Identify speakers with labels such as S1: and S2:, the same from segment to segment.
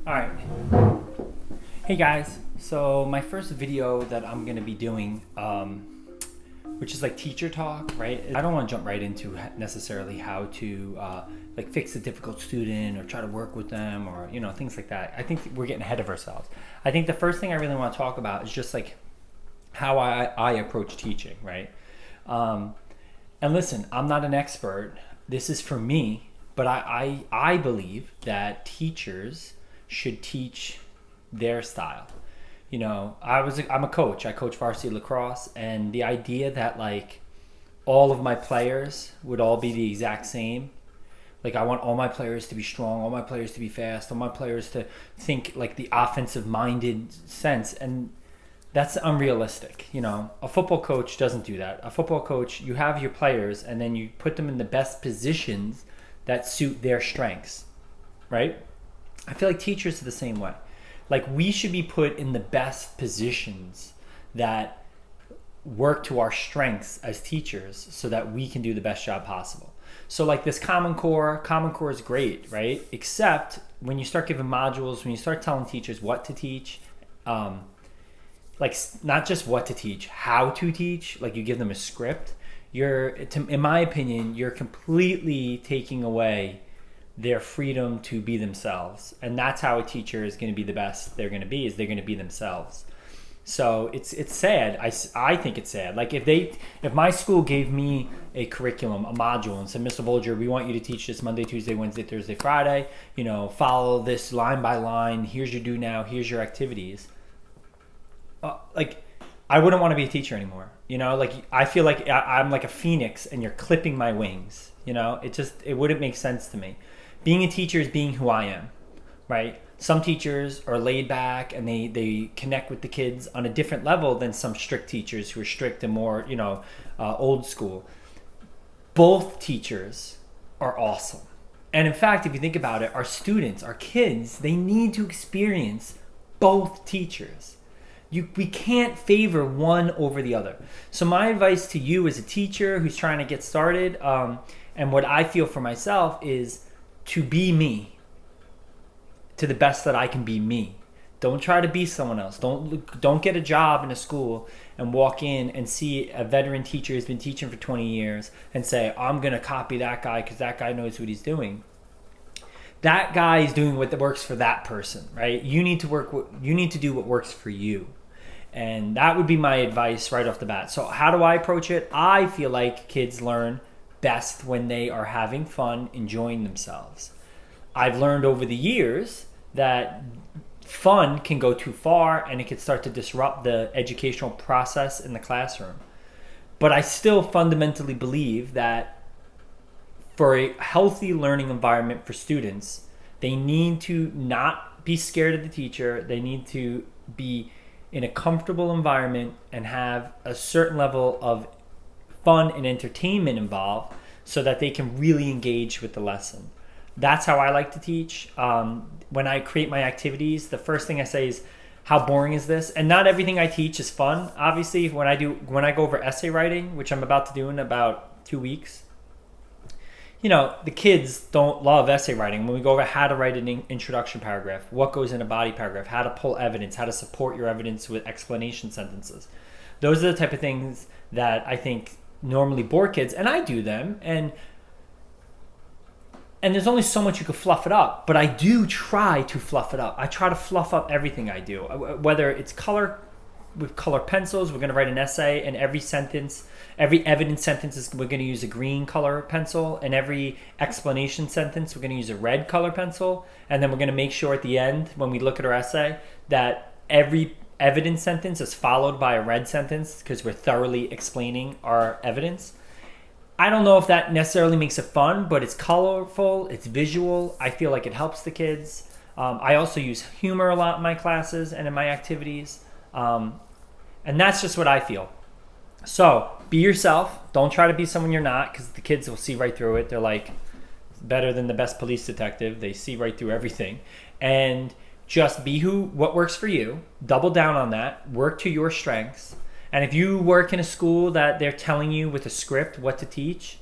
S1: All right. Hey guys. So my first video that I'm gonna be doing, which is like teacher talk, right? I don't want to jump right into necessarily how to like fix a difficult student or try to work with them or things like that. I think we're getting ahead of ourselves. I think the first thing I really want to talk about is just like how I approach teaching, right? And listen, I'm not an expert. This is for me, but I believe that teachers should teach their style. I'm a coach. I coach varsity lacrosse, and the idea that like all of my players would all be the exact same. Like I want all my players to be strong, all my players to be fast, all my players to think like the offensive minded sense, and that's unrealistic. A football coach doesn't do that. A football coach, you have your players and then you put them in the best positions that suit their strengths, right? I feel like teachers are the same way. Like we should be put in the best positions that work to our strengths as teachers so that we can do the best job possible. So like this Common Core is great, right? Except when you start giving modules, when you start telling teachers what to teach, like not just what to teach, how to teach, like you give them a script, in my opinion, you're completely taking away their freedom to be themselves. And that's how a teacher is going to be the best they're going to be, is they're going to be themselves. So it's sad. I think it's sad. Like if my school gave me a curriculum, a module, and said, Mr. Bolger, we want you to teach this Monday, Tuesday, Wednesday, Thursday, Friday, follow this line by line. Here's your do now. Here's your activities. Like I wouldn't want to be a teacher anymore. Like I feel like I'm like a phoenix and you're clipping my wings. It wouldn't make sense to me. Being a teacher is being who I am, right? Some teachers are laid back and they connect with the kids on a different level than some strict teachers who are strict and more, old school. Both teachers are awesome. And in fact, if you think about it, our students, our kids, they need to experience both teachers. We can't favor one over the other. So my advice to you as a teacher who's trying to get started, and what I feel for myself is to be me, to the best that I can be me. Don't try to be someone else. Don't get a job in a school and walk in and see a veteran teacher who's been teaching for 20 years and say, I'm going to copy that guy because that guy knows what he's doing. That guy is doing what works for that person, right? You need to do what works for you. And that would be my advice right off the bat. So how do I approach it? I feel like kids learn best when they are having fun, enjoying themselves. I've learned over the years that fun can go too far and it can start to disrupt the educational process in the classroom. But I still fundamentally believe that for a healthy learning environment for students, they need to not be scared of the teacher. They need to be in a comfortable environment and have a certain level of fun and entertainment involved so that they can really engage with the lesson. That's how I like to teach. When I create my activities, the first thing I say is, how boring is this? And not everything I teach is fun. Obviously, when I go over essay writing, which I'm about to do in about 2 weeks, the kids don't love essay writing. When we go over how to write an introduction paragraph, what goes in a body paragraph, how to pull evidence, how to support your evidence with explanation sentences. Those are the type of things that I think normally bore kids, and I do them, and there's only so much you could fluff it up, but I do try to fluff it up. I try to fluff up everything I do, whether it's color with color pencils. We're going to write an essay, and every evidence sentence we're going to use a green color pencil, and every explanation sentence we're going to use a red color pencil, and then we're going to make sure at the end when we look at our essay that every evidence sentence is followed by a red sentence because we're thoroughly explaining our evidence. I don't know if that necessarily makes it fun, but it's colorful, it's visual. I feel like it helps the kids. I also use humor a lot in my classes and in my activities. And that's just what I feel. So be yourself. Don't try to be someone you're not, because the kids will see right through it. They're like better than the best police detective. They see right through everything. And just be what works for you. Double down on that. Work to your strengths. And if you work in a school that they're telling you with a script what to teach,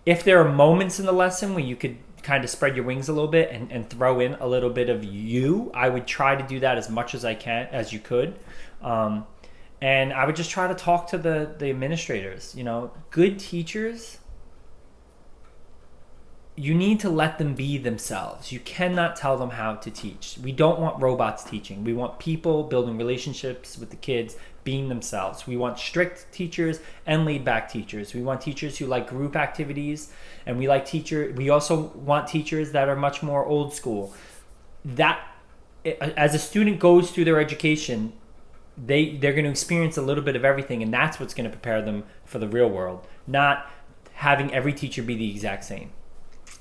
S1: If there are moments in the lesson where you could kind of spread your wings a little bit and throw in a little bit of you, I would try to do that as much as I can, as you could. And I would just try to talk to the administrators. You know, good teachers, you need to let them be themselves. You cannot tell them how to teach. We don't want robots teaching. We want people building relationships with the kids, being themselves. We want strict teachers and laid back teachers. We want teachers who like group activities, and we also want teachers that are much more old school. That, as a student goes through their education, they're going to experience a little bit of everything, and that's what's going to prepare them for the real world, not having every teacher be the exact same.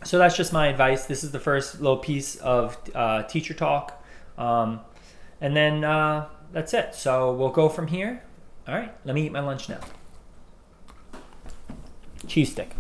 S1: So that's just my advice. This is the first little piece of teacher talk. And then that's it. So we'll go from here. All right, let me eat my lunch now. Cheese stick.